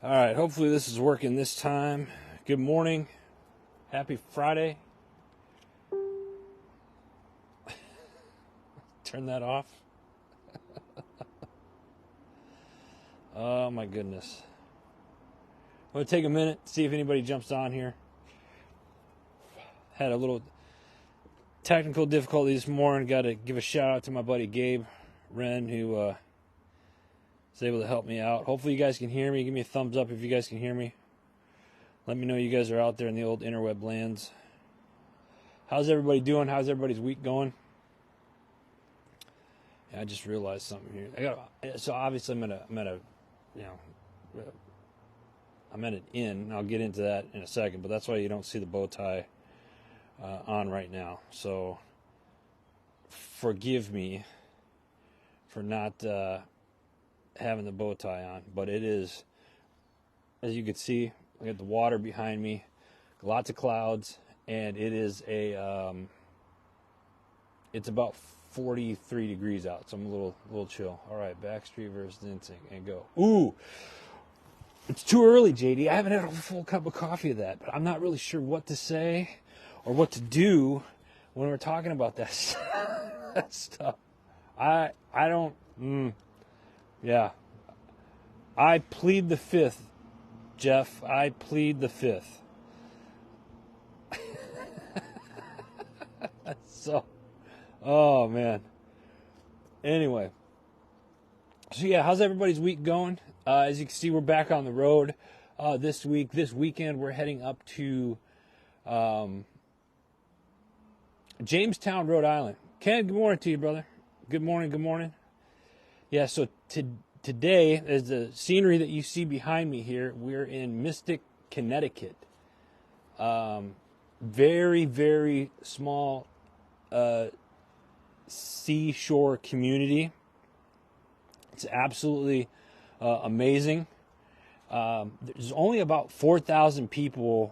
All right, hopefully this is working this time. Good morning. Happy Friday. Turn that off. Oh my goodness. I'm going to take a minute, see if anybody jumps on here. Had a little technical difficulty this morning. Got to give a shout out to my buddy Gabe Wren, who was able to help me out. Hopefully you guys can hear me. Give me a thumbs up if you guys can hear me. Let me know you guys are out there in the old interweb lands. How's everybody doing? How's everybody's week going? Yeah, I just realized something here. So obviously I'm at an inn. I'll get into that in a second, but that's why you don't see the bow tie on right now. So forgive me for not having the bow tie on, but it is, as you can see, I got the water behind me, lots of clouds, and it is it's about 43 degrees out, so I'm a little chill. All right, Backstreet versus NSYNC, and go. Ooh, it's too early, JD. I haven't had a full cup of coffee of that, but I'm not really sure what to say or what to do when we're talking about that stuff. I don't. Yeah. I plead the fifth, Jeff. I plead the fifth. So, oh man. Anyway. So yeah, how's everybody's week going? As you can see, we're back on the road this week. This weekend, we're heading up to Jamestown, Rhode Island. Ken, good morning to you, brother. Good morning, good morning. Yeah, so today, as the scenery that you see behind me here, we're in Mystic, Connecticut. Very, very small seashore community. It's absolutely amazing. There's only about 4,000 people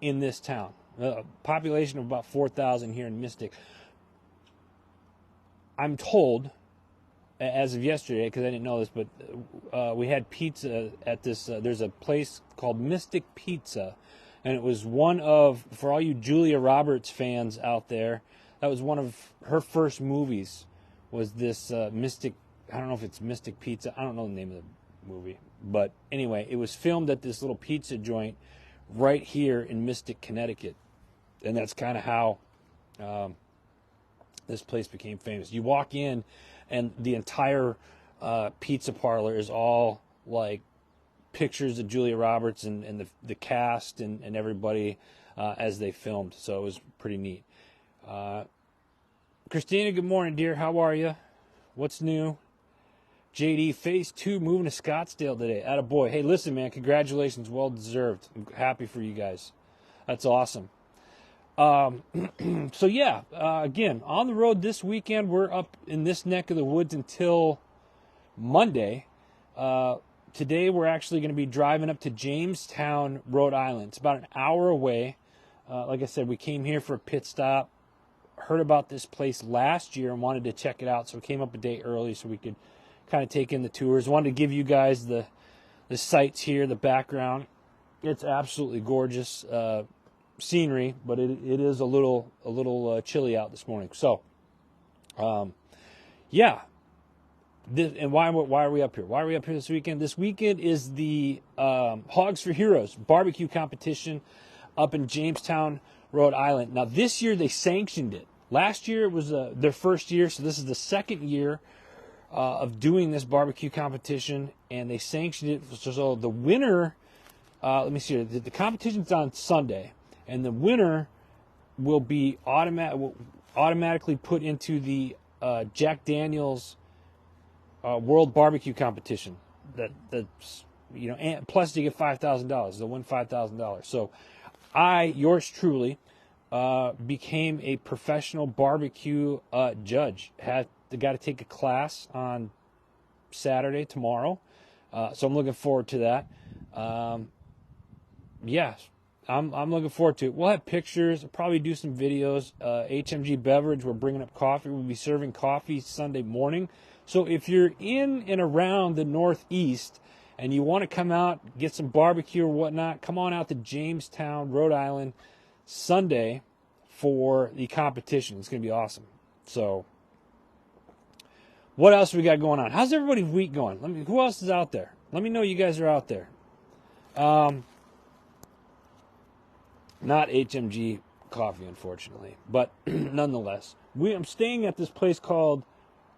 in this town. A population of about 4,000 here in Mystic. I'm told, as of yesterday, because I didn't know this, but we had pizza at this, there's a place called Mystic Pizza, and it was one of, for all you Julia Roberts fans out there, that was one of her first movies, was this Mystic, I don't know if it's Mystic Pizza, I don't know the name of the movie, but anyway, it was filmed at this little pizza joint right here in Mystic, Connecticut, and that's kind of how this place became famous. You walk in, and the entire pizza parlor is all like pictures of Julia Roberts and the cast and everybody as they filmed. So it was pretty neat. Christina, good morning, dear. How are you? What's new? JD, Phase 2 moving to Scottsdale today. Attaboy. Hey, listen, man, congratulations. Well deserved. I'm happy for you guys. That's awesome. So yeah, again, on the road this weekend. We're up in this neck of the woods until Monday. Today we're actually going to be driving up to Jamestown, Rhode Island. It's about an hour away. Like I said, we came here for a pit stop, heard about this place last year and wanted to check it out. So we came up a day early so we could kind of take in the tours. Wanted to give you guys the sights here, the background. It's absolutely gorgeous. Scenery, but it is a little chilly out this morning. So, yeah. And why are we up here? Why are we up here this weekend? This weekend is the Hogs for Heroes barbecue competition up in Jamestown, Rhode Island. Now, this year they sanctioned it. Last year it was their first year, so this is the second year of doing this barbecue competition, and they sanctioned it. So the winner, let me see here. The competition's on Sunday. And the winner will be automatically put into the Jack Daniel's World Barbecue Competition. That's and plus you get $5,000. They'll win $5,000. So yours truly, became a professional barbecue judge. Got to take a class on Saturday, tomorrow. So I'm looking forward to that. Yeah. I'm looking forward to it. We'll have pictures. I'll probably do some videos. HMG Beverage, we're bringing up coffee. We'll be serving coffee Sunday morning. So if you're in and around the Northeast and you want to come out, get some barbecue or whatnot, come on out to Jamestown, Rhode Island, Sunday for the competition. It's going to be awesome. So, what else we got going on? How's everybody's week going? Who else is out there? Let me know you guys are out there. Not HMG coffee, unfortunately, but nonetheless, I'm staying at this place called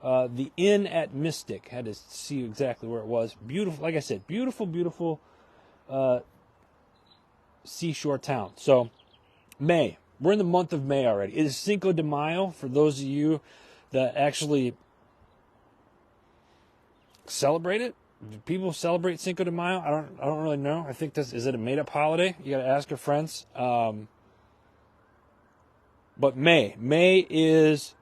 the Inn at Mystic. Had to see exactly where it was. Beautiful, like I said, beautiful seashore town. So, May. We're in the month of May already. It is Cinco de Mayo for those of you that actually celebrate it. Do people celebrate Cinco de Mayo? I don't really know. I think is it a made up holiday? You got to ask your friends. But May is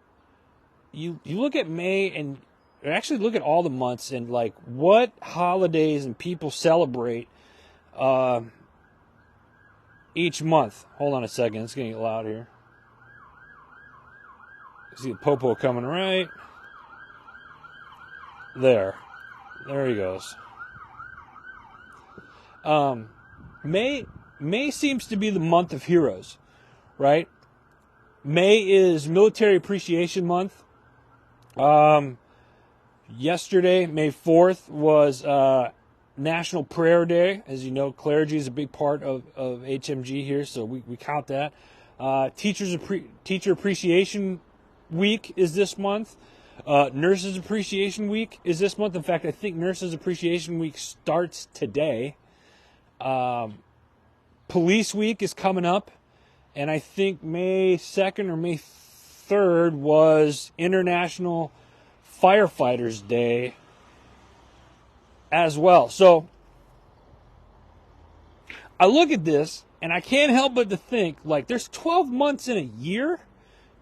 you look at May and actually look at all the months and like what holidays and people celebrate each month. Hold on a second. It's getting loud here. See the popo coming right there. There he goes. May seems to be the month of heroes, right? May is Military Appreciation Month. Yesterday, May 4th, was National Prayer Day. As you know, clergy is a big part of HMG here, so we count that. Teacher Appreciation Week is this month. Nurses Appreciation Week is this month. In fact, I think Nurses Appreciation Week starts today. Police Week is coming up. And I think May 2nd or May 3rd was International Firefighters Day as well. So I look at this and I can't help but to think, like, there's 12 months in a year.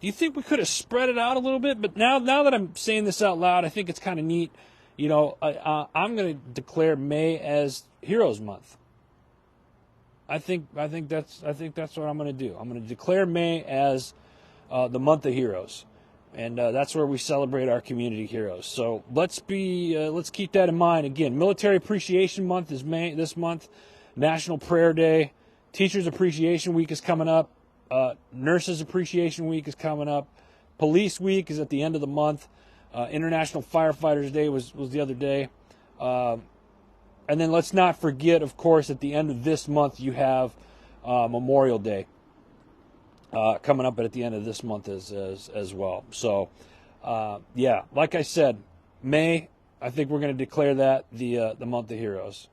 Do you think we could have spread it out a little bit? But now that I'm saying this out loud, I think it's kind of neat. You know, I'm going to declare May as Heroes Month. I think that's what I'm going to do. I'm going to declare May as the month of heroes, and that's where we celebrate our community heroes. So let's keep that in mind. Again, Military Appreciation Month is May this month. National Prayer Day, Teachers Appreciation Week is coming up. Nurses Appreciation Week is coming up. Police Week is at the end of the month. International Firefighters Day was the other day. And then let's not forget, of course, at the end of this month, you have Memorial Day coming up at the end of this month as well. So, yeah, like I said, May, I think we're going to declare that the month of heroes.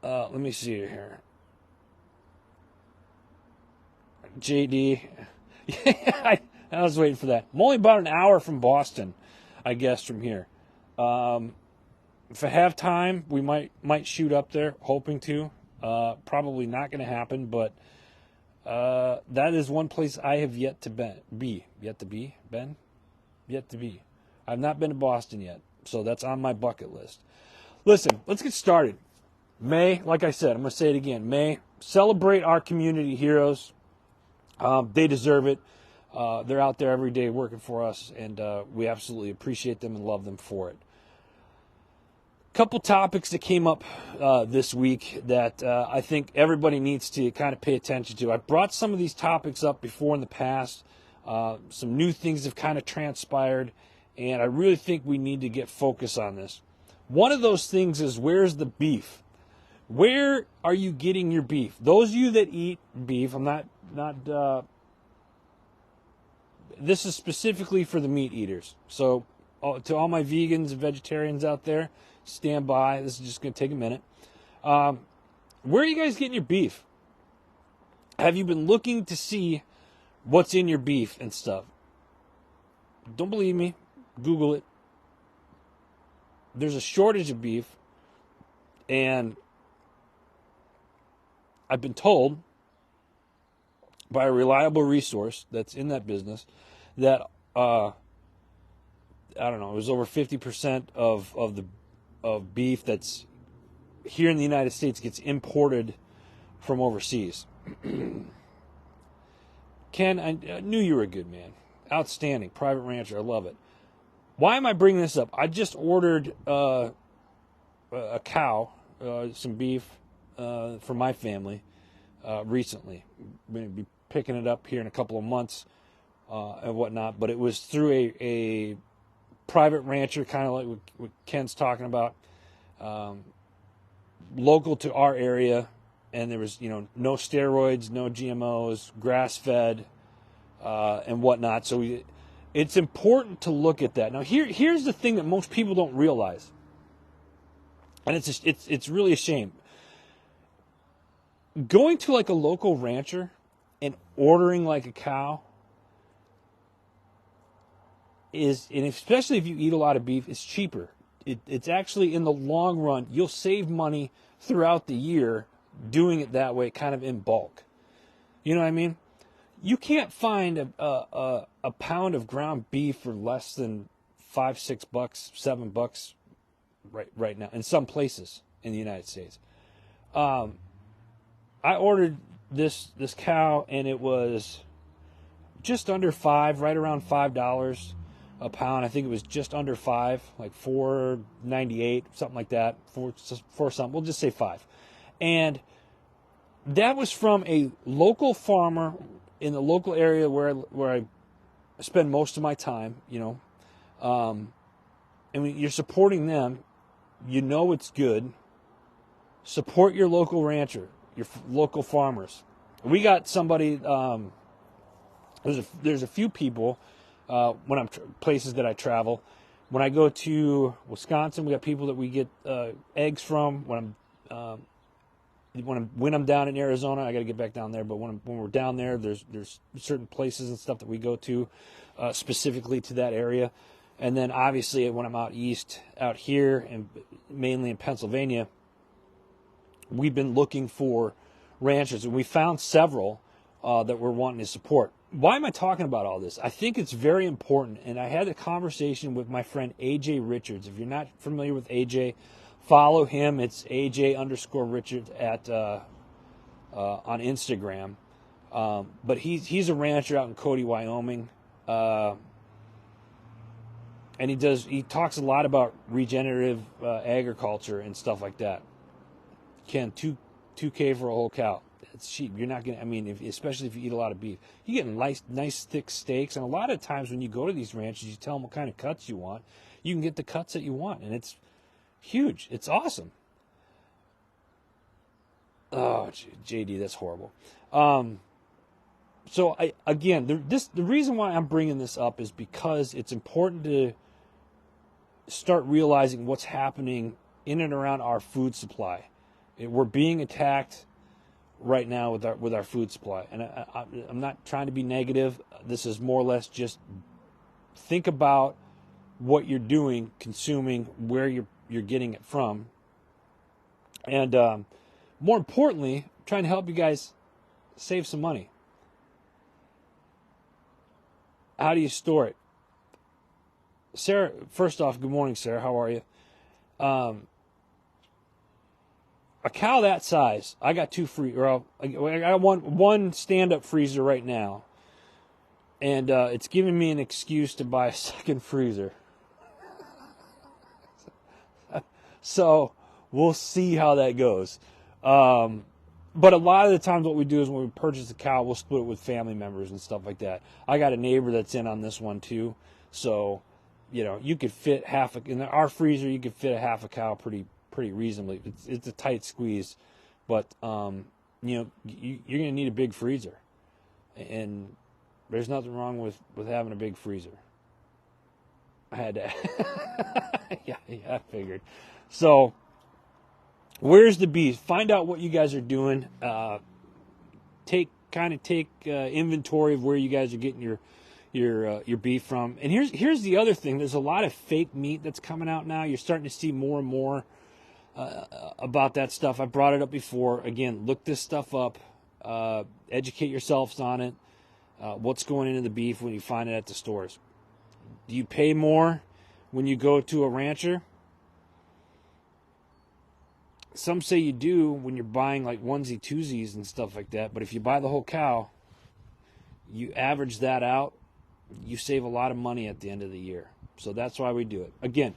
Let me see here. JD. Yeah, I was waiting for that. I'm only about an hour from Boston, I guess, from here. If I have time, we might shoot up there, hoping to. Probably not going to happen, but that is one place I have yet to be. Yet to be? I've not been to Boston yet, so that's on my bucket list. Listen, let's get started. May, like I said, I'm going to say it again. May, celebrate our community heroes. They deserve it. They're out there every day working for us, and we absolutely appreciate them and love them for it. Couple topics that came up this week that I think everybody needs to kind of pay attention to. I brought some of these topics up before in the past. Some new things have kind of transpired, and I really think we need to get focus on this. One of those things is, where's the beef? Where are you getting your beef? Those of you that eat beef, I'm not this is specifically for the meat eaters. So to all my vegans and vegetarians out there, stand by. This is just going to take a minute. Where are you guys getting your beef? Have you been looking to see what's in your beef and stuff? Don't believe me? Google it. There's a shortage of beef, and I've been told by a reliable resource that's in that business that I don't know, it was over 50% of beef that's here in the United States gets imported from overseas. Ken, I knew you were a good man. Outstanding. Private rancher. I love it. Why am I bringing this up? I just ordered a cow, some beef for my family recently. I'm going to be picking it up here in a couple of months and whatnot. But it was through a private rancher, kind of like what Ken's talking about, local to our area. And there was, no steroids, no GMOs, grass-fed, and whatnot. So it's important to look at that. Now, here's the thing that most people don't realize, and it's really a shame. Going to like a local rancher and ordering like a cow is, and especially if you eat a lot of beef, it's cheaper. It's actually, in the long run, you'll save money throughout the year doing it that way, kind of in bulk. You know what I mean? You can't find a pound of ground beef for less than $5, $6, $7 right now in some places in the United States. I ordered this cow, and it was just under $5, right around $5 a pound. I think it was just under $5, like $4.98, something like that. For something, we'll just say $5. And that was from a local farmer in the local area where I spend most of my time, and when you're supporting them, it's good. Support your local rancher, your local farmers. We got somebody, there's a few people, when I'm places that I travel. When I go to Wisconsin, we got people that we get eggs from. When I'm down in Arizona, I got to get back down there. But when we're down there, there's certain places and stuff that we go to specifically to that area. And then obviously when I'm out east, out here, and mainly in Pennsylvania, we've been looking for ranchers, and we found several that we're wanting to support. Why am I talking about all this? I think it's very important, and I had a conversation with my friend AJ Richards. If you're not familiar with AJ, follow him. It's AJ_Richards on Instagram. But he's a rancher out in Cody, Wyoming, and he talks a lot about regenerative agriculture and stuff like that. Ken, $2K for a whole cow. It's cheap. You're not gonna. Especially if you eat a lot of beef, you get nice thick steaks. And a lot of times when you go to these ranches, you tell them what kind of cuts you want. You can get the cuts that you want, and it's huge. It's awesome. Oh, JD, that's horrible. So the reason why I'm bringing this up is because it's important to start realizing what's happening in and around our food supply. We're being attacked right now with our food supply, and I'm not trying to be negative. This is more or less just think about what you're doing, consuming, where you're getting it from, and more importantly, trying to help you guys save some money. How do you store it? Sarah, first off, good morning, Sarah. How are you? A cow that size, I got two I got one stand-up freezer right now, and it's giving me an excuse to buy a second freezer. So we'll see how that goes. But a lot of the times what we do is when we purchase a cow, we'll split it with family members and stuff like that. I got a neighbor that's in on this one too. So, you could fit in our freezer, you could fit a half a cow pretty reasonably. It's a tight squeeze, but, you're going to need a big freezer. And there's nothing wrong with having a big freezer. I had to. yeah, I figured. So, where's the beef? Find out what you guys are doing. Take inventory of where you guys are getting your beef from. And here's the other thing. There's a lot of fake meat that's coming out now. You're starting to see more and more about that stuff. I brought it up before. Again, look this stuff up. Educate yourselves on it. What's going into the beef when you find it at the stores. Do you pay more when you go to a rancher? Some say you do when you're buying like onesie twosies and stuff like that. But if you buy the whole cow, you average that out, you save a lot of money at the end of the year. So that's why we do it. Again,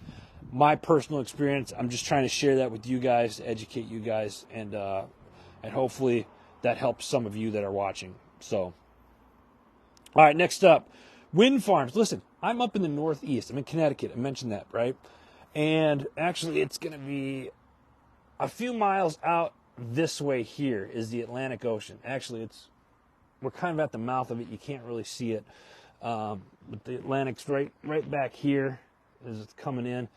my personal experience. I'm just trying to share that with you guys, educate you guys, and hopefully that helps some of you that are watching. So, all right, next up, wind farms. Listen, I'm up in the Northeast. I'm in Connecticut. I mentioned that, right? And actually, it's going to be a few miles out this way. Here is the Atlantic Ocean. Actually, we're kind of at the mouth of it. You can't really see it, but the Atlantic's right back here as it's coming in.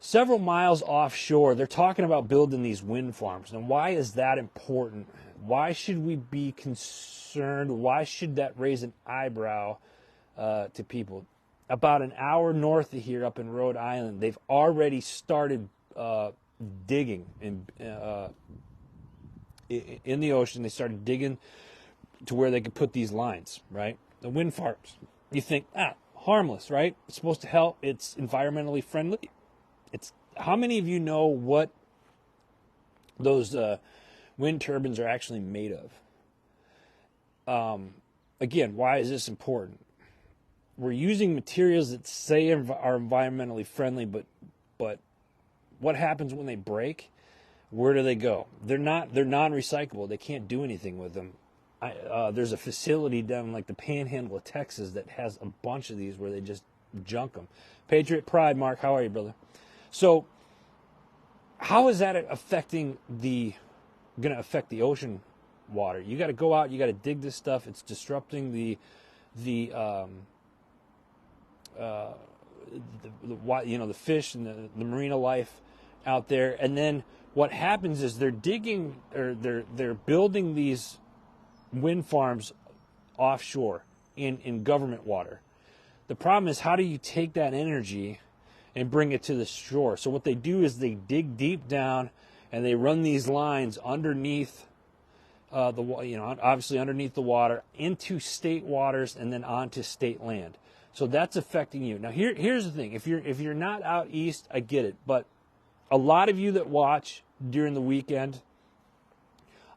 Several miles offshore, they're talking about building these wind farms. And why is that important? Why should we be concerned? Why should that raise an eyebrow to people? About an hour north of here, up in Rhode Island, they've already started digging in the ocean. They started digging to where they could put these lines, right? The wind farms. You think, harmless, right? It's supposed to help. It's environmentally friendly. How many of you know what those wind turbines are actually made of? Again, why is this important? We're using materials that say are environmentally friendly, but what happens when they break? Where do they go? They're non-recyclable. They can't do anything with them. There's a facility down like the Panhandle of Texas that has a bunch of these where they just junk them. Patriot Pride, Mark, how are you, brother? So, how is that going to affect the ocean water? You got to go out. You got to dig this stuff. It's disrupting the fish and the marina life out there. And then what happens is they're digging or they're building these wind farms offshore in government water. The problem is, how do you take that energy and bring it to the shore? So what they do is they dig deep down and they run these lines underneath obviously underneath the water into state waters and then onto state land. So that's affecting you. Now here's the thing: if you're not out east, I get it, but a lot of you that watch during the weekend,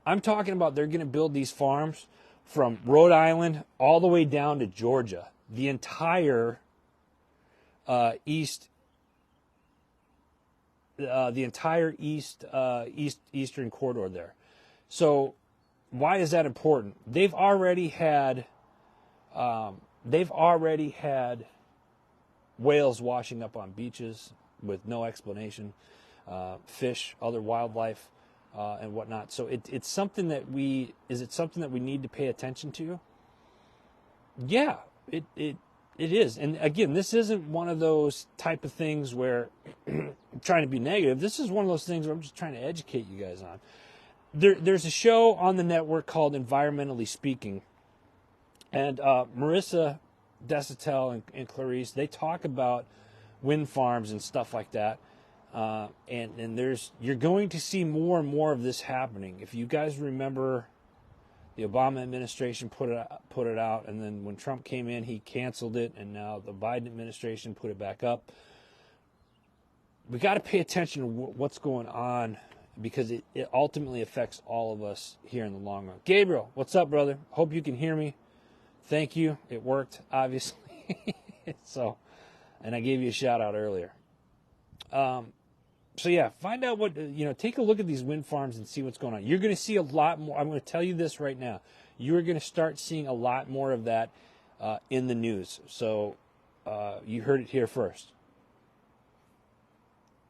I'm talking about they're going to build these farms from Rhode Island all the way down to Georgia, the entire eastern corridor there. So why is that important? They've already had whales washing up on beaches with no explanation, fish, other wildlife, and whatnot. So it's something that is it something that we need to pay attention to? Yeah, it is. And again, this isn't one of those type of things where I'm trying to be negative. This is one of those things where I'm just trying to educate you guys on. There's a show on the network called Environmentally Speaking, and Marissa Desitel and Clarice, they talk about wind farms and stuff like that. And you're going to see more and more of this happening. If you guys remember, the Obama administration put it out, and then when Trump came in, he canceled it, and now the Biden administration put it back up. We got to pay attention to what's going on, because it ultimately affects all of us here in the long run. Gabriel, what's up, brother? Hope you can hear me. Thank you. It worked, obviously. So, and I gave you a shout out earlier. So yeah, find out take a look at these wind farms and see what's going on. You're going to see a lot more. I'm going to tell you this right now. You're going to start seeing a lot more of that in the news. So you heard it here first.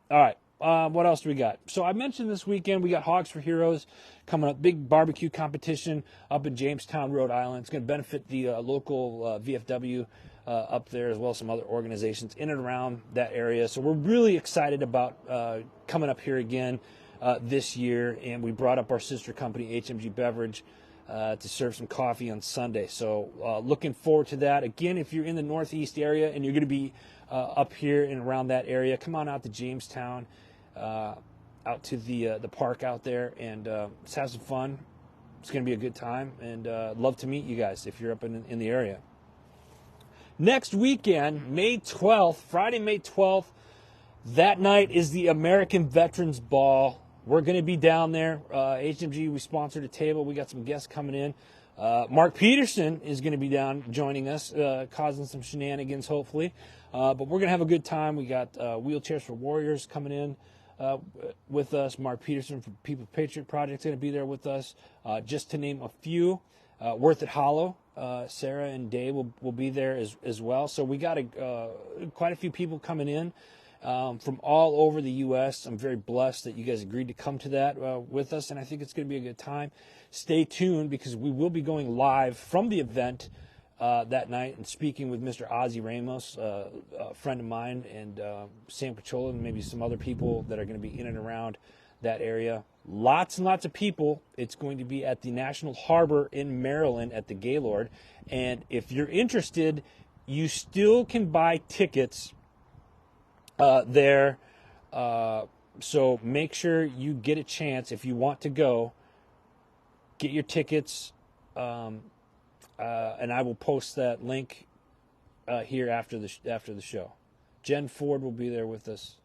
All right. What else do we got? So I mentioned this weekend we got Hogs for Heroes coming up. Big barbecue competition up in Jamestown, Rhode Island. It's going to benefit the local VFW up there, as well as some other organizations in and around that area. So we're really excited about coming up here again this year. And we brought up our sister company, HMG Beverage, to serve some coffee on Sunday. So looking forward to that. Again, if you're in the Northeast area and you're going to be up here and around that area, come on out to Jamestown. Out to the park out there, and let's have some fun. It's going to be a good time, and love to meet you guys if you're up in the area. Next weekend, May 12th, Friday, May 12th, that night is the American Veterans Ball. We're going to be down there. HMG, we sponsored a table. We got some guests coming in. Mark Peterson is going to be down joining us, causing some shenanigans, hopefully. But we're going to have a good time. We got Wheelchairs for Warriors coming in with us. Mark Peterson from People Patriot Project is going to be there with us, just to name a few. Worth It Hollow, Sarah and Dave will be there as well. So we got quite a few people coming in from all over the U.S. I'm very blessed that you guys agreed to come to that with us, and I think it's going to be a good time. Stay tuned because we will be going live from the event that night and speaking with Mr. Ozzy Ramos, a friend of mine, and Sam Cachola, and maybe some other people that are going to be in and around that area. Lots and lots of people. It's going to be at the National Harbor in Maryland at the Gaylord. And if you're interested, you still can buy tickets there. So make sure you get a chance if you want to go. Get your tickets, and I will post that link here after the show. Jen Ford will be there with us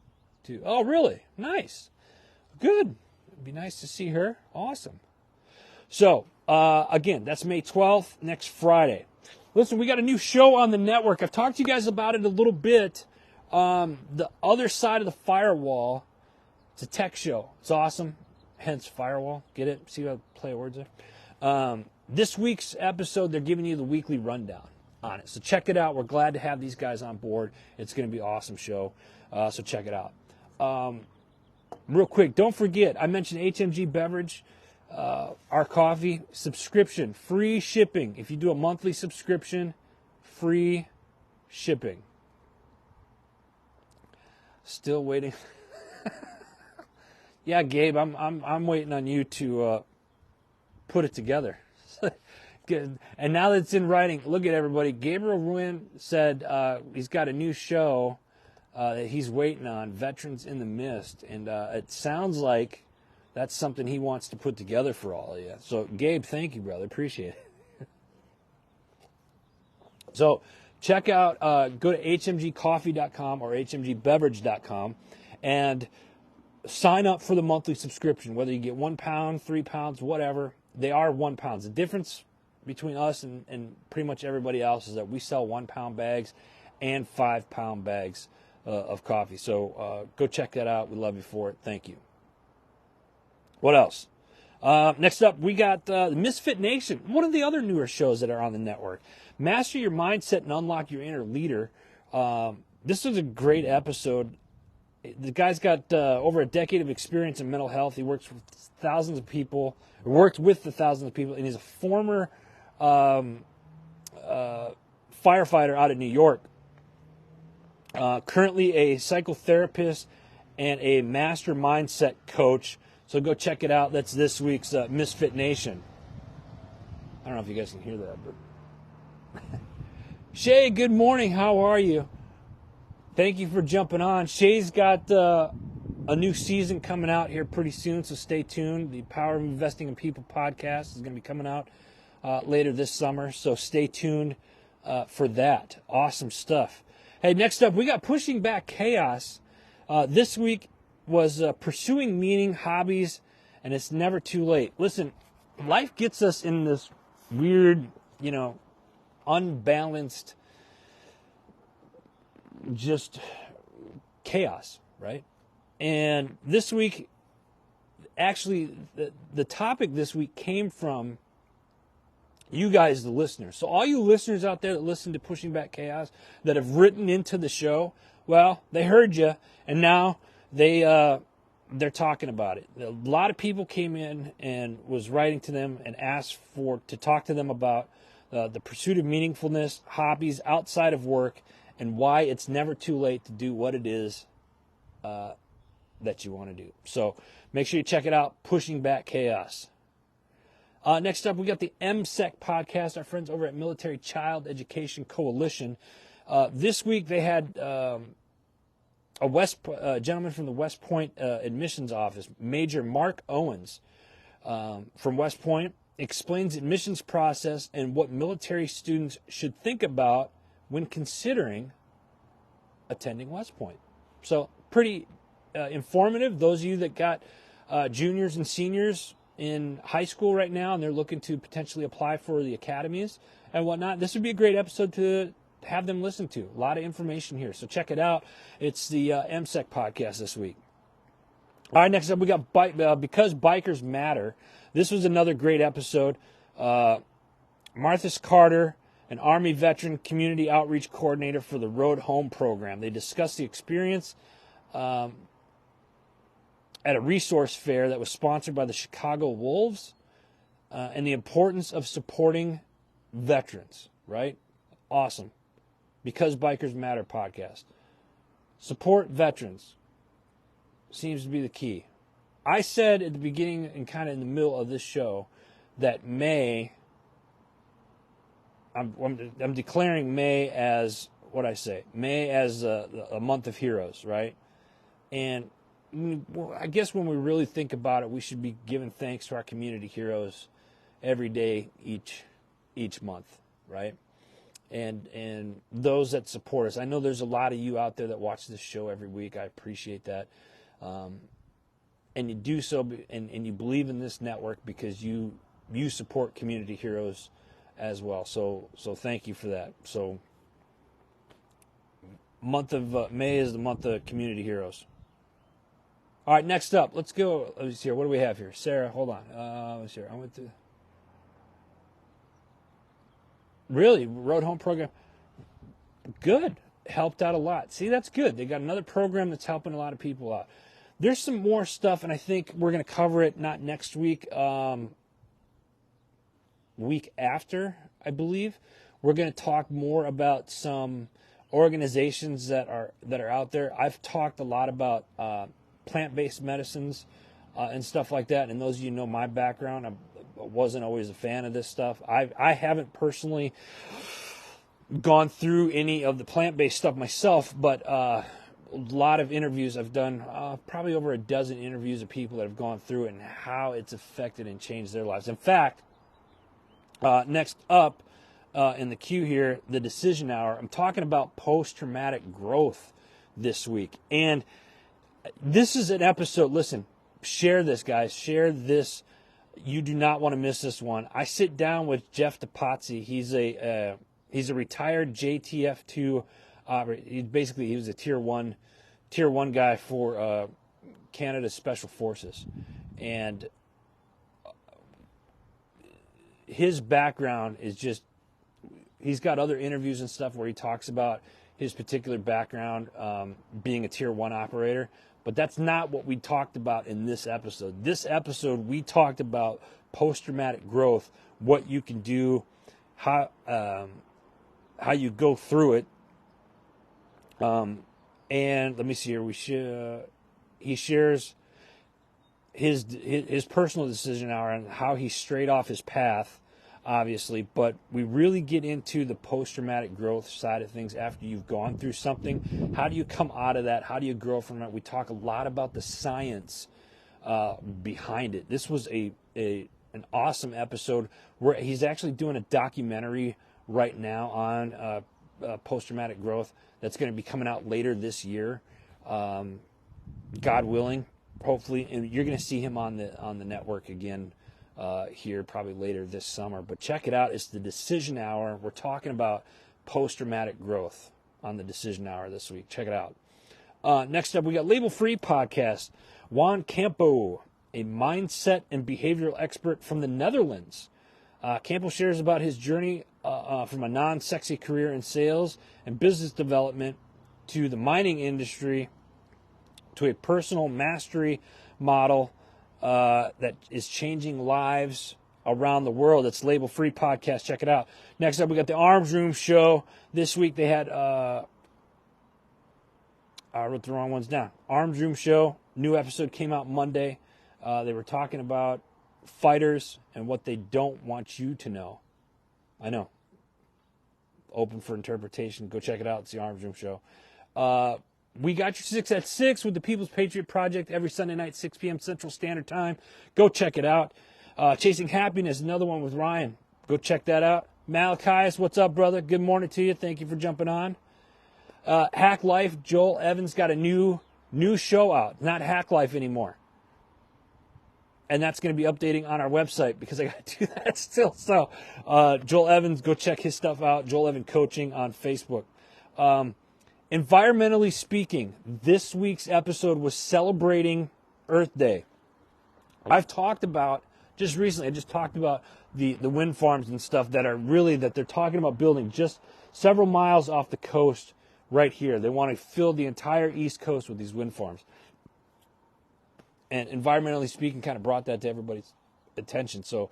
too. Oh, really? Nice. Good. It'd be nice to see her. Awesome. So, again, that's May 12th, next Friday. Listen, we got a new show on the network. I've talked to you guys about it a little bit. The Other Side of the Firewall. It's a tech show. It's awesome. Hence, firewall. Get it? See how I play words there? This week's episode, they're giving you the weekly rundown on it. So check it out. We're glad to have these guys on board. It's going to be an awesome show. So check it out. Real quick, don't forget, I mentioned HMG Beverage, our coffee subscription, free shipping. If you do a monthly subscription, free shipping. Still waiting. Yeah, Gabe, I'm waiting on you to put it together. And now that it's in writing, look at everybody. Gabriel Ruin said he's got a new show that he's waiting on, Veterans in the Mist, and it sounds like that's something he wants to put together for all of you. So, Gabe, thank you, brother. Appreciate it. So, check out, go to hmgcoffee.com or hmgbeverage.com and sign up for the monthly subscription, whether you get 1 pound, 3 pounds, whatever. They are 1 pound. The difference between us and pretty much everybody else is that we sell 1 pound bags and 5 pound bags of coffee. So go check that out. We love you for it. Thank you. What else? Next up, we got Misfit Nation, one of the other newer shows that are on the network. Master Your Mindset and Unlock Your Inner Leader. This was a great episode. The guy's got over a decade of experience in mental health. He works with thousands of people, or worked with the thousands of people, and he's a former firefighter out of New York. Currently a psychotherapist and a master mindset coach. So go check it out. That's this week's Misfit Nation. I don't know if you guys can hear that, but Shay, good morning. How are you? Thank you for jumping on. Shay's got a new season coming out here pretty soon, so stay tuned. The Power of Investing in People podcast is going to be coming out later this summer, so stay tuned for that. Awesome stuff. Hey, next up, we got Pushing Back Chaos. This week was Pursuing Meaning, Hobbies, and It's Never Too Late. Listen, life gets us in this weird, unbalanced, just chaos, right? And this week, actually, the topic this week came from you guys, the listeners. So all you listeners out there that listen to Pushing Back Chaos, that have written into the show, well, they heard you, and now they're talking about it. A lot of people came in and was writing to them and asked to talk to them about the pursuit of meaningfulness, hobbies outside of work, and why it's never too late to do what it is that you want to do. So make sure you check it out, Pushing Back Chaos. Next up, we got the MSEC podcast, our friends over at Military Child Education Coalition. This week they had a gentleman from the West Point admissions office, Major Mark Owens from West Point, explains admissions process and what military students should think about when considering attending West Point. So pretty informative. Those of you that got juniors and seniors in high school right now and they're looking to potentially apply for the academies and whatnot, this would be a great episode to have them listen to. A lot of information here, so check it out. It's the MSEC podcast this week. All right, next up we got Because Bikers Matter. This was another great episode. Martha Carter, an Army veteran community outreach coordinator for the Road Home program. They discussed the experience at a resource fair that was sponsored by the Chicago Wolves and the importance of supporting veterans, right? Awesome. Because Bikers Matter podcast. Support veterans seems to be the key. I said at the beginning and kind of in the middle of this show that May, I'm declaring May as, what I say, May as a month of heroes, right? And I guess when we really think about it, we should be giving thanks to our community heroes every day, each month, right? And those that support us. I know there's a lot of you out there that watch this show every week. I appreciate that. And you do so, and you believe in this network because you support community heroes as well. So thank you for that. So month of May is the month of community heroes. All right, next up, let's go. Let me see here. What do we have here? Sarah, hold on. Let's see here. I went to... Really? Road Home program? Good. Helped out a lot. See, that's good. They got another program that's helping a lot of people out. There's some more stuff, and I think we're going to cover it not next week, week after, I believe. We're going to talk more about some organizations that are out there. I've talked a lot about plant-based medicines and stuff like that, and those of you know my background, I wasn't always a fan of this stuff. I haven't personally gone through any of the plant-based stuff myself, but a lot of interviews I've done, probably over a dozen interviews of people that have gone through it and how it's affected and changed their lives. In fact, next up in the queue here, the Decision Hour, I'm talking about post-traumatic growth this week. And this is an episode, listen, share this, guys, share this. You do not want to miss this one. I sit down with Jeff DePazzi. He's a retired JTF2. He was a tier one guy for Canada's Special Forces, and his background is just. He's got other interviews and stuff where he talks about his particular background being a tier 1 operator. But that's not what we talked about in this episode. This episode, we talked about post-traumatic growth, what you can do, how you go through it. And let me see here. He shares his personal decision hour and how he strayed off his path, obviously. But we really get into the post-traumatic growth side of things after you've gone through something. How do you come out of that? How do you grow from it? We talk a lot about the science behind it. This was an awesome episode where he's actually doing a documentary right now on post-traumatic growth that's going to be coming out later this year, God willing, hopefully. And you're going to see him on the network again here probably later this summer. But check it out. It's the Decision Hour. We're talking about post-traumatic growth on the Decision Hour this week. Check it out. Next up, we got Label Free Podcast. Juan Campo, a mindset and behavioral expert from the Netherlands. Campo shares about his journey from a non-sexy career in sales and business development to the mining industry to a personal mastery model that is changing lives around the world. It's Label Free Podcast. Check it out. Next up, we got the Arms Room Show. This week they had, I wrote the wrong ones down. Arms Room Show. New episode came out Monday. They were talking about fighters and what they don't want you to know. I know. Open for interpretation. Go check it out. It's the Arms Room Show. We got your 6 at 6 with the People's Patriot Project every Sunday night, 6 p.m. Central Standard Time. Go check it out. Chasing Happiness, another one with Ryan. Go check that out. Malachias, what's up, brother? Good morning to you. Thank you for jumping on. Hack Life, Joel Evans got a new show out. Not Hack Life anymore. and that's going to be updating on our website because I got to do that still. So, Joel Evans, go check his stuff out. Joel Evans Coaching on Facebook. Environmentally speaking, this week's episode was celebrating Earth Day. I've talked about, just recently, I just talked about the wind farms and stuff that they're talking about building just several miles off the coast right here. They want to fill the entire East Coast with these wind farms. And environmentally speaking, kind of brought that to everybody's attention. So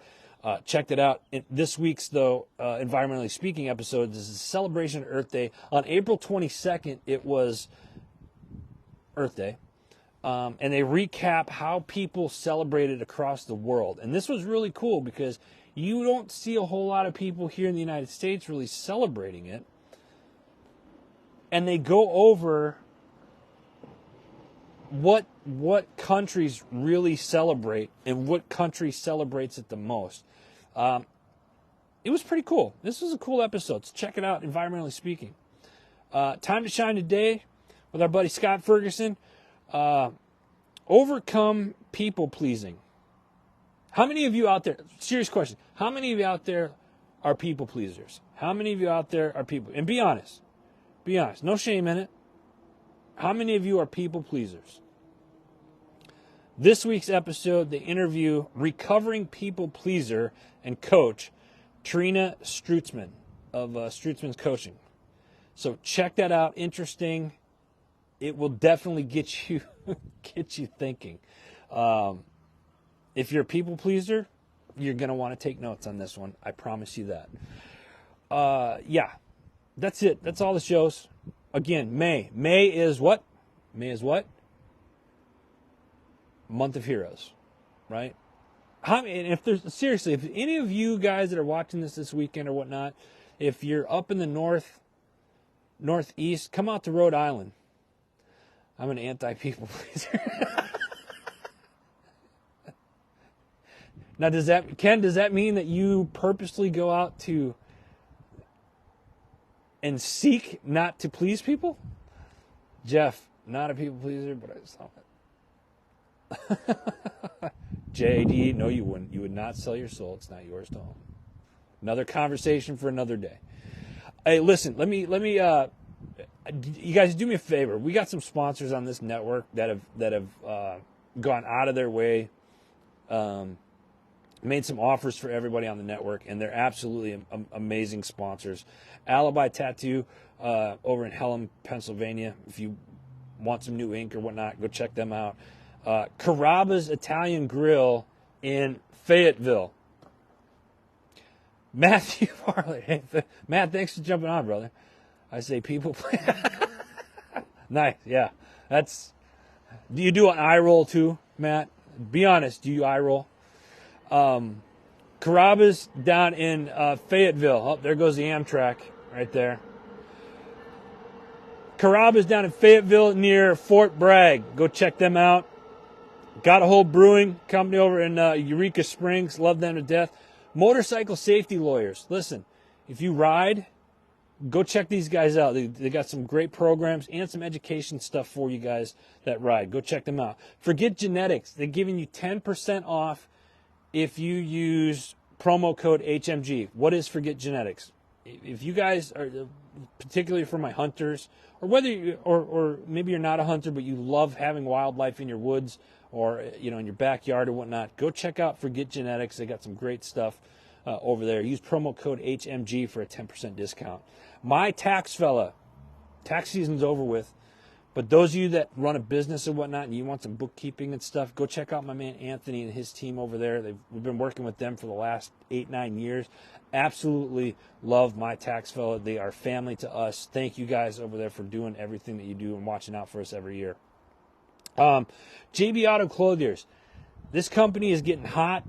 check that out. This week's, though, environmentally speaking episode, this is a celebration of Earth Day. On April 22nd, it was Earth Day. And they recap how people celebrated across the world. And this was really cool because you don't see a whole lot of people here in the United States really celebrating it. And they go over what countries really celebrate and what country celebrates it the most. It was pretty cool. This was a cool episode. So check it out, environmentally speaking. Time to shine today with our buddy Scott Ferguson. Overcome people pleasing. How many of you out there, serious question, how many of you out there are people pleasers? How many of you out there are people, and be honest, no shame in it. How many of you are people pleasers? This week's episode, they interview recovering people pleaser and coach Trina Strutzman of Strutzman's Coaching. So check that out. Interesting. It will definitely get you thinking. If you're a people pleaser, you're going to want to take notes on this one. I promise you that. Yeah, that's it. That's all the shows. Again, May. May is what? May is what? Month of Heroes, right? And if any of you guys that are watching this weekend or whatnot, if you're up in the northeast, come out to Rhode Island. I'm an anti-people pleaser. Now, does that mean that you purposely go out to and seek not to please people? Jeff, not a people pleaser, but I saw it. JD, no, you wouldn't. You would not sell your soul. It's not yours to own. Another conversation for another day. Hey, listen, let me. You guys do me a favor. We got some sponsors on this network that have gone out of their way, made some offers for everybody on the network, and they're absolutely amazing sponsors. Alibi Tattoo over in Helena, Pennsylvania. If you want some new ink or whatnot, go check them out. Carrabba's Italian Grill in Fayetteville. Matthew Farley. Hey, Matt, thanks for jumping on, brother. I say people. Nice, yeah. Do you do an eye roll too, Matt? Be honest, do you eye roll? Carrabba's down in Fayetteville. Oh, there goes the Amtrak right there. Carrabba's down in Fayetteville near Fort Bragg. Go check them out. Got a whole brewing company over in Eureka Springs. Love them to death. Motorcycle safety lawyers. Listen, if you ride, go check these guys out. They got some great programs and some education stuff for you guys that ride. Go check them out. Forget Genetics. They're giving you 10% off if you use promo code HMG. What is Forget Genetics? If you guys are, particularly for my hunters, or whether you, or maybe you're not a hunter, but you love having wildlife in your woods or in your backyard or whatnot, go check out Forget Genetics. They got some great stuff over there. Use promo code HMG for a 10% discount. My tax fella, tax season's over with, but those of you that run a business and whatnot and you want some bookkeeping and stuff, go check out my man Anthony and his team over there. We've been working with them for the last 8-9 years. Absolutely love my tax fella. They are family to us. Thank you guys over there for doing everything that you do and watching out for us every year. JB Auto Clothiers. This company is getting hot,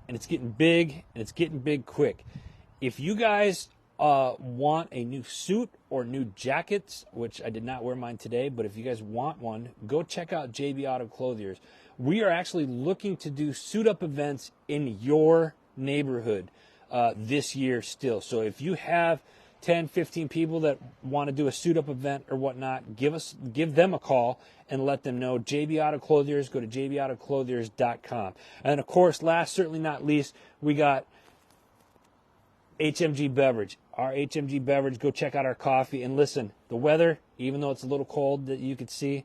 and it's getting big, and it's getting big quick. If you guys want a new suit or new jackets, which I did not wear mine today, but if you guys want one, go check out JB Auto Clothiers. We are actually looking to do suit-up events in your neighborhood this year still. So if you have 10, 15 people that want to do a suit-up event or whatnot, give them a call and let them know. JB Auto Clothiers, go to jbautoclothiers.com. And, of course, last, certainly not least, we got HMG Beverage. Our HMG Beverage, go check out our coffee. And listen, the weather, even though it's a little cold that you can see,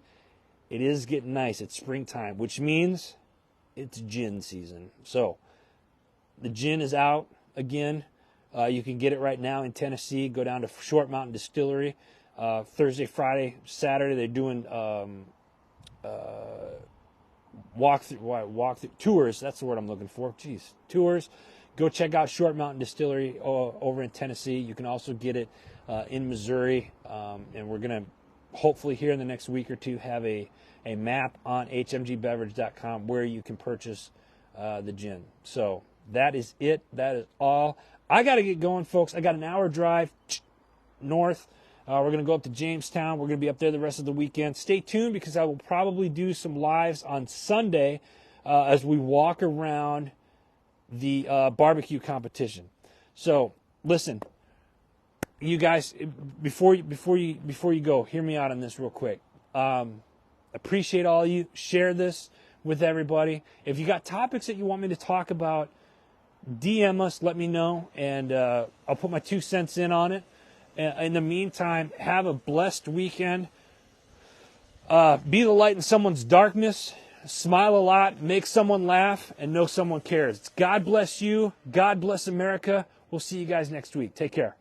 it is getting nice. It's springtime, which means it's gin season. So the gin is out again. You can get it right now in Tennessee. Go down to Short Mountain Distillery. Thursday, Friday, Saturday, they're doing walk through tours. That's the word I'm looking for. Jeez, tours. Go check out Short Mountain Distillery over in Tennessee. You can also get it in Missouri. And we're going to hopefully here in the next week or two have a map on hmgbeverage.com where you can purchase the gin. So that is it. That is all. I got to get going, folks. I got an hour drive north. We're going to go up to Jamestown. We're going to be up there the rest of the weekend. Stay tuned because I will probably do some lives on Sunday as we walk around the barbecue competition. So listen, you guys, before you go, hear me out on this real quick. Appreciate all of you. Share this with everybody. If you got topics that you want me to talk about, DM us, let me know, and I'll put my 2 cents in on it. In the meantime, have a blessed weekend. Be the light in someone's darkness. Smile a lot, make someone laugh, and know someone cares. God bless you. God bless America. We'll see you guys next week. Take care.